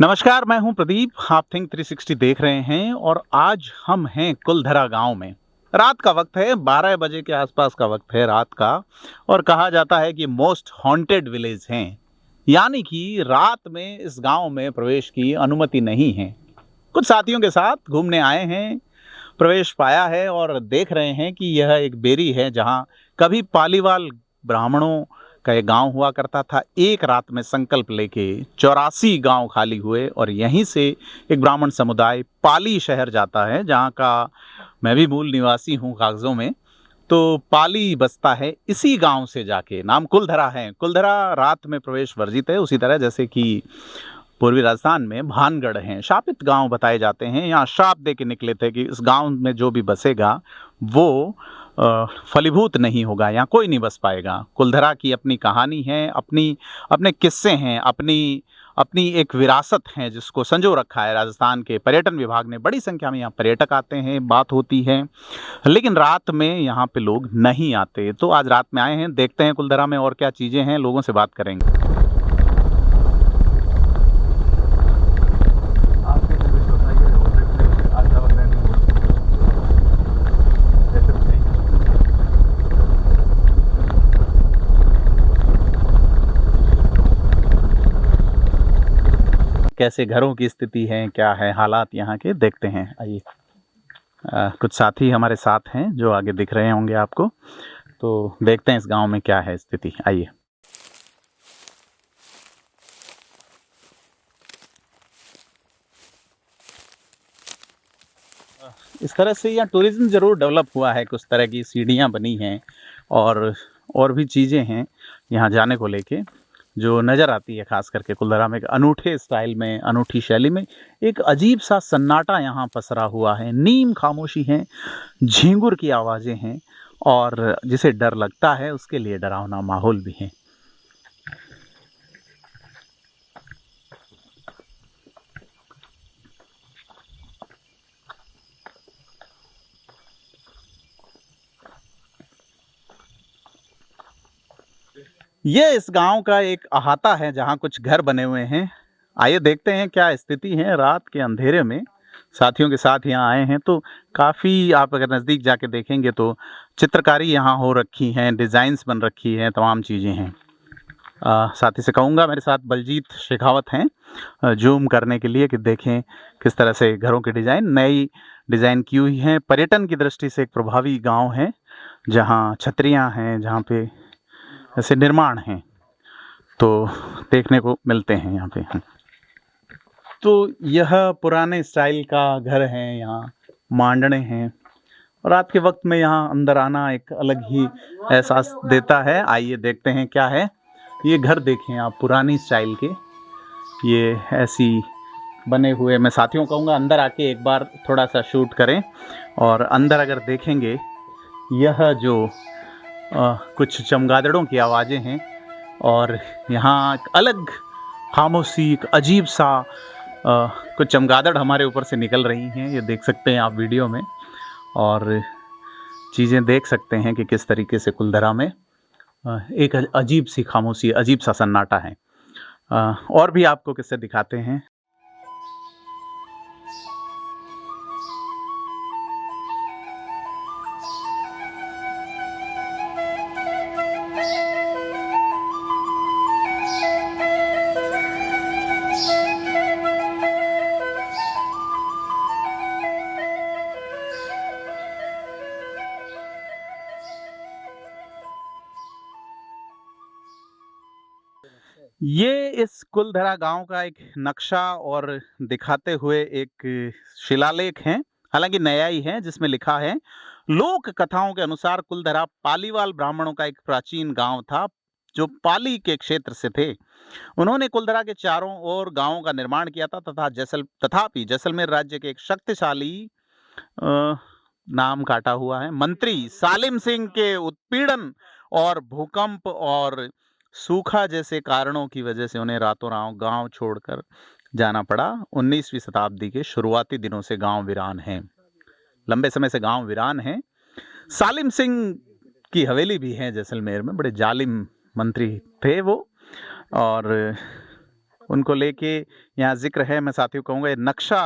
नमस्कार, मैं हूं प्रदीप। आप थिंक 360 देख रहे हैं और आज हम हैं कुलधरा गांव में। रात का वक्त है, 12 बजे के आसपास का वक्त है रात का। और कहा जाता है कि मोस्ट हॉन्टेड विलेज हैं, यानी कि रात में इस गांव में प्रवेश की अनुमति नहीं है। कुछ साथियों के साथ घूमने आए हैं, प्रवेश पाया है और देख रहे हैं कि यह एक बेरी है जहां कभी पालीवाल ब्राह्मणों का एक गांव हुआ करता था। एक रात में संकल्प लेके 84 गांव खाली हुए और यहीं से एक ब्राह्मण समुदाय पाली शहर जाता है, जहां का मैं भी मूल निवासी हूं कागजों में। तो पाली बसता है इसी गांव से जाके, नाम कुलधरा है। कुलधरा रात में प्रवेश वर्जित है, उसी तरह जैसे कि पूर्वी राजस्थान में भानगढ़ हैं, शापित गांव बताए जाते हैं। यहाँ श्राप दे के निकले थे कि इस गांव में जो भी बसेगा वो फलीभूत नहीं होगा, यहाँ कोई नहीं बस पाएगा। कुलधरा की अपनी कहानी है, अपने किस्से हैं, अपनी एक विरासत है जिसको संजो रखा है राजस्थान के पर्यटन विभाग ने। बड़ी संख्या में यहाँ पर्यटक आते हैं, बात होती है, लेकिन रात में यहाँ पे लोग नहीं आते। तो आज रात में आए हैं, देखते हैं कुलधरा में और क्या चीज़ें हैं, लोगों से बात करेंगे। कैसे घरों की स्थिति है, क्या है हालात यहाँ के, देखते हैं। आइए, कुछ साथी हमारे साथ हैं जो आगे दिख रहे होंगे आपको, तो देखते हैं इस गांव में क्या है स्थिति। आइए। इस तरह से यहाँ टूरिज्म ज़रूर डेवलप हुआ है, कुछ तरह की सीढ़ियाँ बनी हैं और भी चीज़ें हैं यहाँ जाने को लेके जो नज़र आती है। खास करके कुलधरा में एक अनूठे स्टाइल में, अनूठी शैली में एक अजीब सा सन्नाटा यहाँ पसरा हुआ है। नीम खामोशी है, झींगुर की आवाज़ें हैं और जिसे डर लगता है उसके लिए डरावना माहौल भी है। ये इस गांव का एक अहाता है जहां कुछ घर बने हुए हैं। आइए देखते हैं क्या स्थिति है रात के अंधेरे में। साथियों के साथ यहाँ आए हैं तो काफ़ी, आप अगर नज़दीक जाके देखेंगे तो चित्रकारी यहाँ हो रखी है, डिज़ाइंस बन रखी है, तमाम चीज़ें हैं। साथी से कहूँगा, मेरे साथ बलजीत शेखावत हैं जूम करने के लिए कि देखें किस तरह से घरों की डिज़ाइन, नई डिज़ाइन की हुई है। पर्यटन की दृष्टि से एक प्रभावी गाँव है जहाँ छतरियाँ हैं, जहाँ पे ऐसे निर्माण हैं तो देखने को मिलते हैं यहाँ पे। तो यह पुराने स्टाइल का घर है, यहाँ मांडने हैं और रात के वक्त में यहाँ अंदर आना एक अलग ही एहसास देता है। आइए देखते हैं क्या है। ये घर देखें आप, पुरानी स्टाइल के, ये ऐसी बने हुए। मैं साथियों कहूँगा अंदर आके एक बार थोड़ा सा शूट करें और अंदर अगर देखेंगे, यह जो कुछ चमगादड़ों की आवाज़ें हैं और यहाँ एक अलग खामोशी, एक अजीब सा कुछ चमगादड़ हमारे ऊपर से निकल रही हैं। ये देख सकते हैं आप वीडियो में और चीज़ें देख सकते हैं कि किस तरीके से कुलधरा में एक अजीब सी खामोशी, अजीब सा सन्नाटा है। और भी आपको किससे दिखाते हैं। ये इस कुलधरा गांव का एक नक्शा और दिखाते हुए एक शिलालेख है, हालांकि नया ही है, जिसमें लिखा है, लोक कथाओं के अनुसार कुलधरा पालीवाल ब्राह्मणों का एक प्राचीन गांव था जो पाली के क्षेत्र से थे। उन्होंने कुलधरा के चारों ओर गांवों का निर्माण किया था तथापि जैसलमेर राज्य के एक शक्तिशाली नाम काटा हुआ है मंत्री सालिम सिंह के उत्पीड़न और भूकंप और सूखा जैसे कारणों की वजह से उन्हें रातों रात गांव छोड़कर जाना पड़ा। 19वीं शताब्दी के शुरुआती दिनों से गांव वीरान है, लंबे समय से गांव वीरान है। सालिम सिंह की हवेली भी है जैसलमेर में, बड़े जालिम मंत्री थे वो, और उनको लेके यहाँ जिक्र है। मैं साथियों कहूँगा ये नक्शा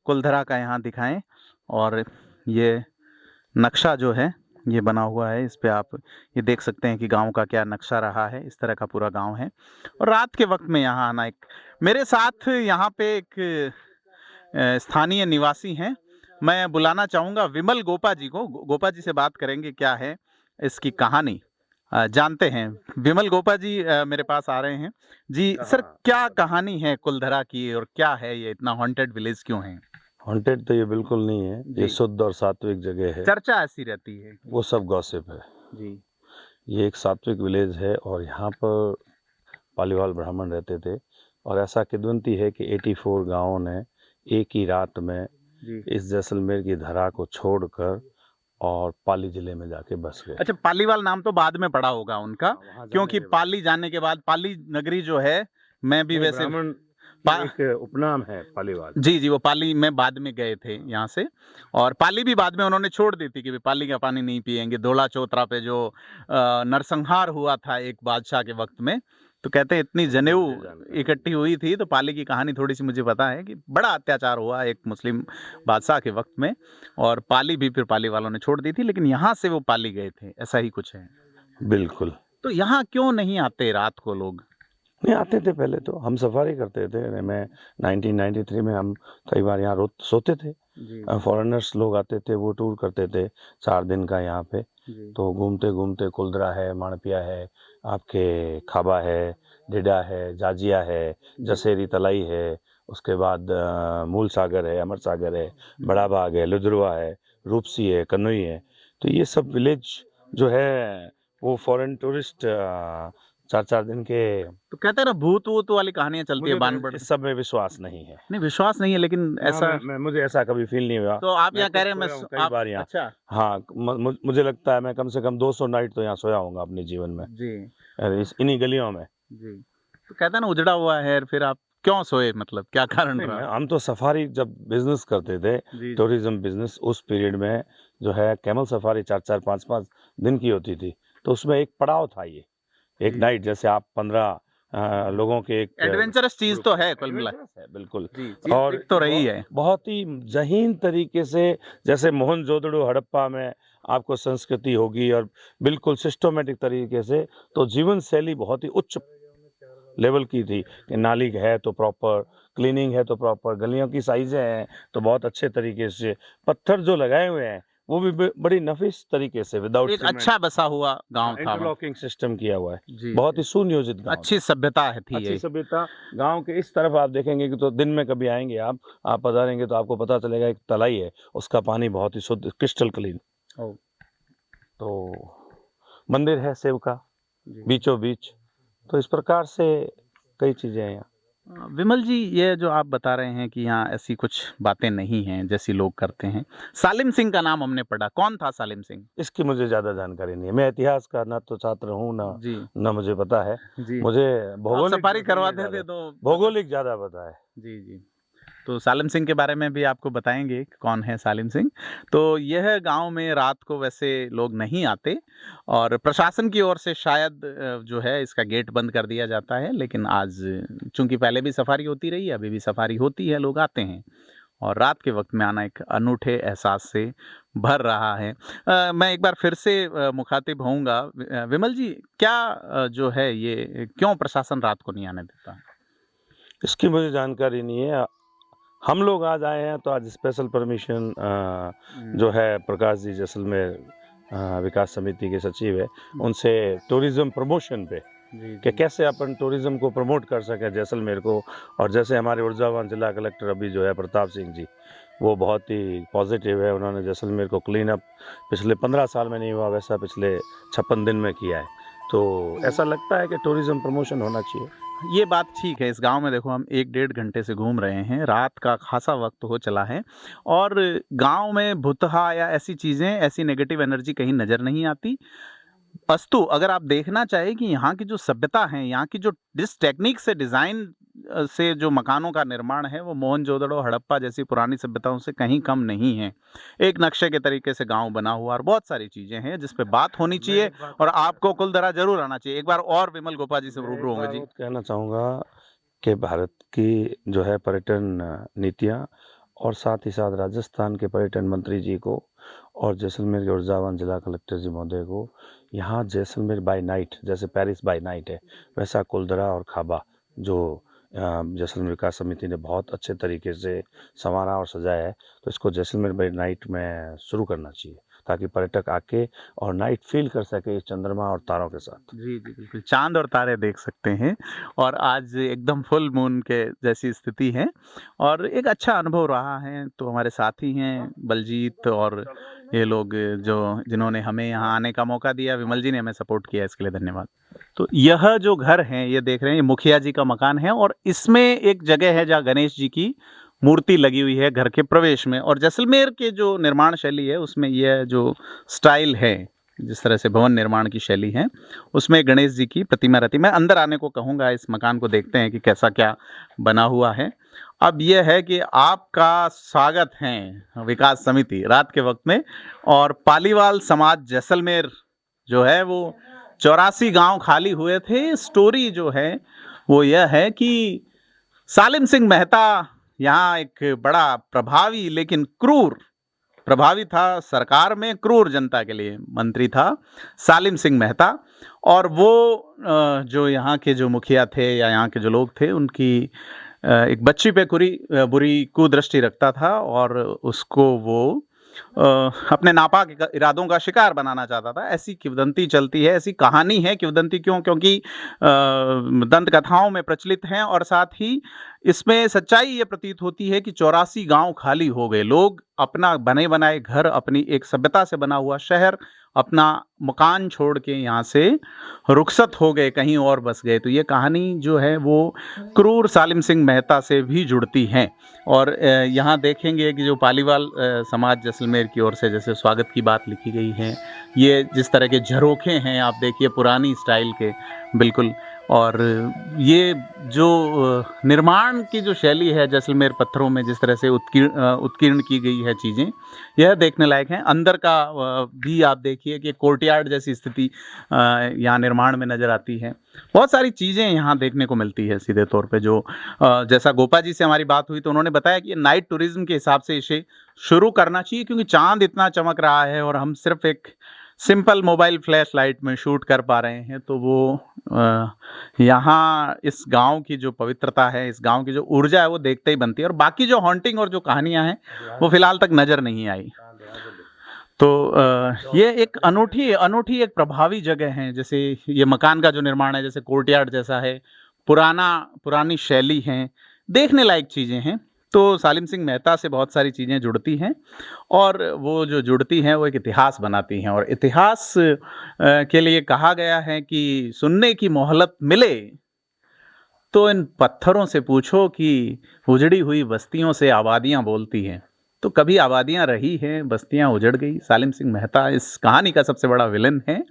कुलधरा का यहाँ दिखाएं, और ये नक्शा जो है ये बना हुआ है, इस पे आप ये देख सकते हैं कि गांव का क्या नक्शा रहा है। इस तरह का पूरा गांव है, और रात के वक्त में यहाँ आना। एक मेरे साथ यहाँ पे एक स्थानीय निवासी हैं, मैं बुलाना चाहूँगा विमल गोपा जी को। गोपा जी से बात करेंगे, क्या है इसकी कहानी जानते हैं। विमल गोपा जी मेरे पास आ रहे हैं। जी सर, क्या कहानी है कुलधरा की, और क्या है ये इतना हॉन्टेड विलेज क्यों है? हॉन्टेड तो ये बिल्कुल नहीं है, ये शुद्ध और सात्विक जगह है। चर्चा ऐसी रहती है, वो सब गॉसिप है जी। ये एक सात्विक विलेज है, और यहाँ पर पालीवाल ब्राह्मण रहते थे, और ऐसा किद्वंती है कि 84 गाँवों ने एक ही रात में इस जैसलमेर की धरा को छोड़कर और पाली जिले में जाके बस गए। अच्छा, पालीवाल नाम तो बाद में पड़ा होगा उनका, क्योंकि पाली जाने के बाद पाली नगरी जो है, मैं भी वैसे एक उपनाम है पालीवाल। जी जी, वो पाली में बाद में गए थे यहाँ से, और पाली भी बाद में उन्होंने छोड़ दी थी कि पाली का पानी नहीं पिएंगे। धोला चौतरा पे जो नरसंहार हुआ था एक बादशाह के वक्त में, तो कहते हैं इतनी जनेऊ इकट्ठी हुई थी, तो पाली की कहानी थोड़ी सी मुझे पता है कि बड़ा अत्याचार हुआ एक मुस्लिम बादशाह के वक्त में, और पाली भी फिर पाली वालों ने छोड़ दी थी, लेकिन यहाँ से वो पाली गए थे, ऐसा ही कुछ है। बिल्कुल। तो यहाँ क्यों नहीं आते रात को लोग? नहीं आते थे, पहले तो हम सफारी करते थे। मैं 1993 में हम कई बार यहाँ सोते थे। फॉरेनर्स लोग आते थे, वो टूर करते थे 4 दिन का यहाँ पे। तो घूमते घूमते कुलधरा है, माणपिया है, आपके खाबा है, डिडा है, जाजिया है, जसेरी तलाई है, उसके बाद मूल सागर है, अमर सागर है, बड़ा बाग है, लुधरवा है, रूपसी है, कन्नौई है। तो ये सब विलेज जो है वो फॉरेन टूरिस्ट 4-4 दिन के। तो कहते हैं ना भूत वूत वाली कहानियां चलती है बानबड़, इस सब में विश्वास नहीं है। नहीं विश्वास नहीं है, लेकिन ऐसा मुझे ऐसा कभी फील नहीं हुआ। तो आप यहाँ कह रहे हैं, मैं कई बार यहाँ। अच्छा, हाँ, मुझे लगता है मैं कम से कम 200 नाइट तो यहाँ सोया होऊंगा अपने जीवन में जी, इन्हीं गलियों में जी। तो कहते हैं ना उजड़ा हुआ है, फिर आप क्यों सोए, मतलब क्या कारण रहा? हम तो सफारी जब बिजनेस करते थे, टूरिज्म बिजनेस, उस पीरियड में जो है कैमल सफारी 4-4, 5-5 दिन की होती थी। तो उसमें एक पड़ाव था, ये एक नाइट, जैसे आप 15 लोगों के एक एडवेंचरस चीज तो है कुल मिला है। बिल्कुल जी, और तो रही है बहुत ही जहीन तरीके से, जैसे मोहनजोदड़ो हड़प्पा में आपको संस्कृति होगी, और बिल्कुल सिस्टमेटिक तरीके से। तो जीवन शैली बहुत ही उच्च लेवल की थी कि नाली है तो प्रॉपर, क्लीनिंग है तो प्रॉपर, गलियों की साइजें हैं तो बहुत अच्छे तरीके से, पत्थर जो लगाए हुए हैं वो भी बड़ी नफीस तरीके से, विदाउट एक अच्छा बसा हुआ गांव था, इंटरलॉकिंग सिस्टम किया हुआ है, बहुत ही सुनियोजित गांव, अच्छी सभ्यता है थी, अच्छी सभ्यता। गांव के इस तरफ आप देखेंगे कि तो दिन में कभी आएंगे आप पधारेंगे तो आपको पता चलेगा एक तलाई है, उसका पानी बहुत ही शुद्ध, क्रिस्टल क्लीन। तो मंदिर है शिव का बीचों बीच। तो इस प्रकार से कई चीजें हैं यहाँ। विमल जी, ये जो आप बता रहे हैं कि यहाँ ऐसी कुछ बातें नहीं हैं जैसी लोग करते हैं, सालिम सिंह का नाम हमने पढ़ा, कौन था सालिम सिंह? इसकी मुझे ज्यादा जानकारी नहीं है, मैं इतिहास का ना तो छात्र हूँ ना मुझे पता है जी। मुझे भौगोलिक सफारी करवाते थे तो भौगोलिक ज्यादा पता है जी जी। तो सालिम सिंह के बारे में भी आपको बताएंगे कौन है सालिम सिंह। तो यह गांव में रात को वैसे लोग नहीं आते, और प्रशासन की ओर से शायद जो है इसका गेट बंद कर दिया जाता है, लेकिन आज चूंकि पहले भी सफारी होती रही है, अभी भी सफारी होती है, लोग आते हैं, और रात के वक्त में आना एक अनूठे एहसास से भर रहा है। मैं एक बार फिर से मुखातिब होऊंगा। विमल जी, क्या जो है ये क्यों प्रशासन रात को नहीं आने देता? इसकी मुझे जानकारी नहीं है। हम लोग आज आए हैं तो आज स्पेशल परमिशन जो है प्रकाश जी जैसलमेर विकास समिति के सचिव है, उनसे टूरिज्म प्रमोशन पे कि कैसे अपन टूरिज्म को प्रमोट कर सके जैसलमेर को। और जैसे हमारे ऊर्जावान जिला कलेक्टर अभी जो है प्रताप सिंह जी, वो बहुत ही पॉजिटिव है, उन्होंने जैसलमेर को क्लीन अप पिछले 15 साल में नहीं हुआ वैसा पिछले 56 दिन में किया है। तो ऐसा लगता है कि टूरिज्म प्रमोशन होना चाहिए। ये बात ठीक है। इस गांव में देखो हम 1-1.5 घंटे से घूम रहे हैं, रात का खासा वक्त हो चला है, और गांव में भुतहा या ऐसी चीज़ें, ऐसी नेगेटिव एनर्जी कहीं नज़र नहीं आती। अस्तु अगर आप देखना चाहें कि यहाँ की जो सभ्यता है, यहाँ की जो जिस टेक्निक से डिज़ाइन से जो मकानों का निर्माण है, वो मोहनजोदड़ो हड़प्पा जैसी पुरानी सभ्यताओं से कहीं कम नहीं है। एक नक्शे के तरीके से गांव बना हुआ, और बहुत सारी चीज़ें हैं जिस पे बात होनी चाहिए, और आपको कुलधरा जरूर आना चाहिए। एक बार और विमल गोपा जी से रूबरू होंगे जी। कहना चाहूँगा कि भारत की जो है पर्यटन नीतियाँ और साथ ही साथ राजस्थान के पर्यटन मंत्री जी को और जैसलमेर के ऊर्जावान जिला कलेक्टर जी महोदय को यहाँ जैसलमेर बाय नाइट, जैसे पेरिस बाय नाइट है, वैसा कुलधरा और खाबा जो जैसलमेर विकास समिति ने बहुत अच्छे तरीके से संवारा और सजाया है, तो इसको जैसलमेर बाय नाइट में शुरू करना चाहिए ताकि पर्यटक आके और नाइट फील कर सके इस चंद्रमा और तारों के साथ। जी, जी, बिल्कुल, चाँद और तारे देख सकते हैं और आज एकदम फुल मून के जैसी स्थिति है और एक अच्छा अनुभव रहा है। तो हमारे साथी हैं बलजीत और ये लोग जो जिन्होंने हमें यहाँ आने का मौका दिया, विमल जी ने हमें सपोर्ट किया, इसके लिए धन्यवाद। तो यह जो घर है, ये देख रहे हैं, ये मुखिया जी का मकान है और इसमें एक जगह है जहाँ गणेश जी की मूर्ति लगी हुई है घर के प्रवेश में। और जैसलमेर के जो निर्माण शैली है, उसमें यह जो स्टाइल है, जिस तरह से भवन निर्माण की शैली है, उसमें गणेश जी की प्रतिमा रहती है। मैं अंदर आने को कहूँगा, इस मकान को देखते हैं कि कैसा क्या बना हुआ है। अब यह है कि आपका स्वागत है विकास समिति रात के वक्त में, और पालीवाल समाज जैसलमेर जो है वो 84 गांव खाली हुए थे। स्टोरी जो है वो यह है कि सालिम सिंह मेहता यहाँ एक बड़ा प्रभावी लेकिन क्रूर प्रभावी था, सरकार में क्रूर जनता के लिए मंत्री था सालिम सिंह मेहता। और वो जो यहाँ के जो मुखिया थे या यहाँ के जो लोग थे, उनकी एक बच्ची पे बुरी कुदृष्टि रखता था और उसको वो अपने नापाक इरादों का शिकार बनाना चाहता था। ऐसी किंवदंती चलती है, ऐसी कहानी है। किंवदंती क्यों? क्योंकि दंत कथाओं में प्रचलित हैं और साथ ही इसमें सच्चाई ये प्रतीत होती है कि 84 गांव खाली हो गए। लोग अपना बने बनाए घर, अपनी एक सभ्यता से बना हुआ शहर, अपना मकान छोड़ के यहाँ से रुखसत हो गए, कहीं और बस गए। तो ये कहानी जो है वो क्रूर सालिम सिंह मेहता से भी जुड़ती है। और यहाँ देखेंगे कि जो पालीवाल समाज जैसलमेर की ओर से जैसे स्वागत की बात लिखी गई है, ये जिस तरह के झरोखे हैं आप देखिए पुरानी स्टाइल के बिल्कुल। और ये जो निर्माण की जो शैली है जैसलमेर पत्थरों में जिस तरह से उत्कीर्ण की गई है चीज़ें, यह देखने लायक है। अंदर का भी आप देखिए कि कोर्टयार्ड जैसी स्थिति यहाँ निर्माण में नज़र आती है। बहुत सारी चीज़ें यहाँ देखने को मिलती है सीधे तौर पे। जो जैसा गोपा जी से हमारी बात हुई तो उन्होंने बताया कि नाइट टूरिज्म के हिसाब से इसे शुरू करना चाहिए, क्योंकि चाँद इतना चमक रहा है और हम सिर्फ एक सिंपल मोबाइल फ्लैश लाइट में शूट कर पा रहे हैं। तो वो यहाँ इस गांव की जो पवित्रता है, इस गांव की जो ऊर्जा है, वो देखते ही बनती है। और बाकी जो हॉन्टिंग और जो कहानियां हैं वो फिलहाल तक नज़र नहीं आई। तो ये एक अनूठी एक प्रभावी जगह है। जैसे ये मकान का जो निर्माण है, जैसे कोर्टयार्ड जैसा है, पुरानी शैली है, देखने लायक चीज़ें हैं। तो सालिम सिंह मेहता से बहुत सारी चीज़ें जुड़ती हैं और वो जो जुड़ती हैं वो एक इतिहास बनाती हैं। और इतिहास के लिए कहा गया है कि सुनने की मोहलत मिले तो इन पत्थरों से पूछो कि उजड़ी हुई बस्तियों से आबादियां बोलती हैं। तो कभी आबादियां रही हैं, बस्तियां उजड़ गई। सालिम सिंह मेहता इस कहानी का सबसे बड़ा विलन है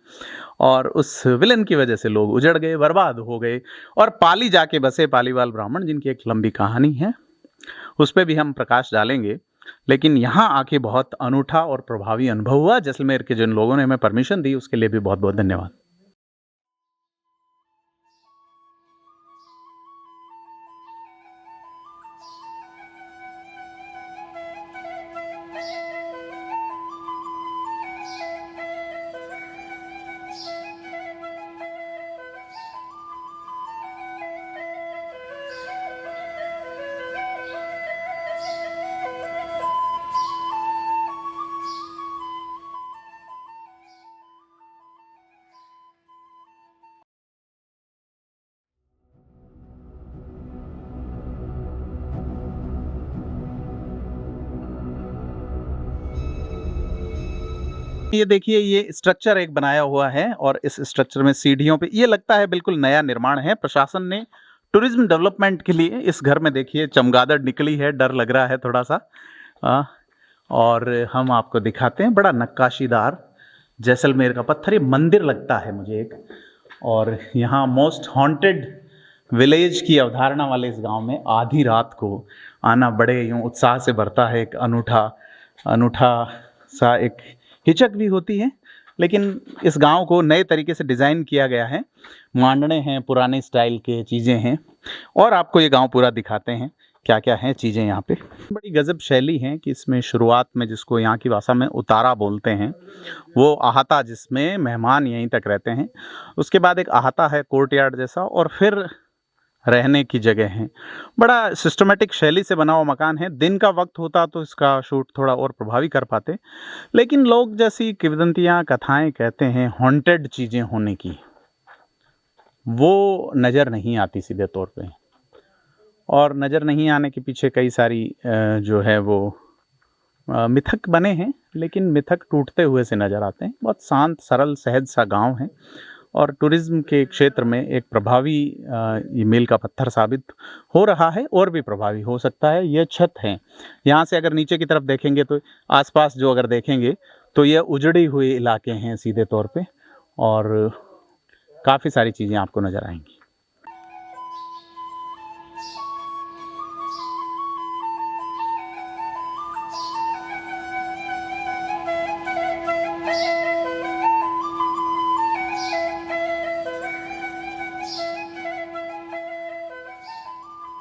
और उस विलन की वजह से लोग उजड़ गए, बर्बाद हो गए और पाली जाके बसे पालीवाल ब्राह्मण, जिनकी एक लंबी कहानी है, उस पर भी हम प्रकाश डालेंगे। लेकिन यहाँ आके बहुत अनूठा और प्रभावी अनुभव हुआ। जैसलमेर के जिन लोगों ने हमें परमिशन दी उसके लिए भी बहुत बहुत धन्यवाद। ये देखिए, ये स्ट्रक्चर एक बनाया हुआ है और इस स्ट्रक्चर में सीढ़ियों पे ये लगता है बिल्कुल नया निर्माण है। प्रशासन ने टूरिज्म डेवलपमेंट के लिए इस घर में देखिए चमगादड़ निकली है, डर लग रहा है थोड़ा सा। और हम आपको दिखाते हैं बड़ा नक्काशीदार जैसलमेर का पत्थर। ये मंदिर लगता है मुझे एक, और यहाँ मोस्ट हॉन्टेड विलेज की अवधारणा वाले इस गांव में आधी रात को आना बड़े यूँ उत्साह से भरता है। एक अनूठा सा एक हिचक भी होती है, लेकिन इस गांव को नए तरीके से डिज़ाइन किया गया है। मांडने हैं, पुराने स्टाइल के चीज़ें हैं। और आपको ये गांव पूरा दिखाते हैं क्या क्या है चीज़ें यहाँ पे। बड़ी गजब शैली है कि इसमें शुरुआत में, जिसको यहाँ की भाषा में उतारा बोलते हैं, वो अहाता जिसमें मेहमान यहीं तक रहते हैं। उसके बाद एक अहाता है कोर्टयार्ड जैसा, और फिर रहने की जगह है। बड़ा सिस्टमेटिक शैली से बना हुआ मकान है। दिन का वक्त होता तो इसका शूट थोड़ा और प्रभावी कर पाते, लेकिन लोग जैसी किंवदंतियाँ कथाएं कहते हैं हॉन्टेड चीज़ें होने की, वो नज़र नहीं आती सीधे तौर पे। और नज़र नहीं आने के पीछे कई सारी जो है वो मिथक बने हैं, लेकिन मिथक टूटते हुए से नज़र आते हैं। बहुत शांत सरल सहज सा गांव है, और टूरिज़्म के क्षेत्र में एक प्रभावी ये मील का पत्थर साबित हो रहा है, और भी प्रभावी हो सकता है। ये छत है, यहाँ से अगर नीचे की तरफ देखेंगे तो आसपास जो अगर देखेंगे तो ये उजड़ी हुए इलाके हैं सीधे तौर पे, और काफ़ी सारी चीज़ें आपको नज़र आएंगी।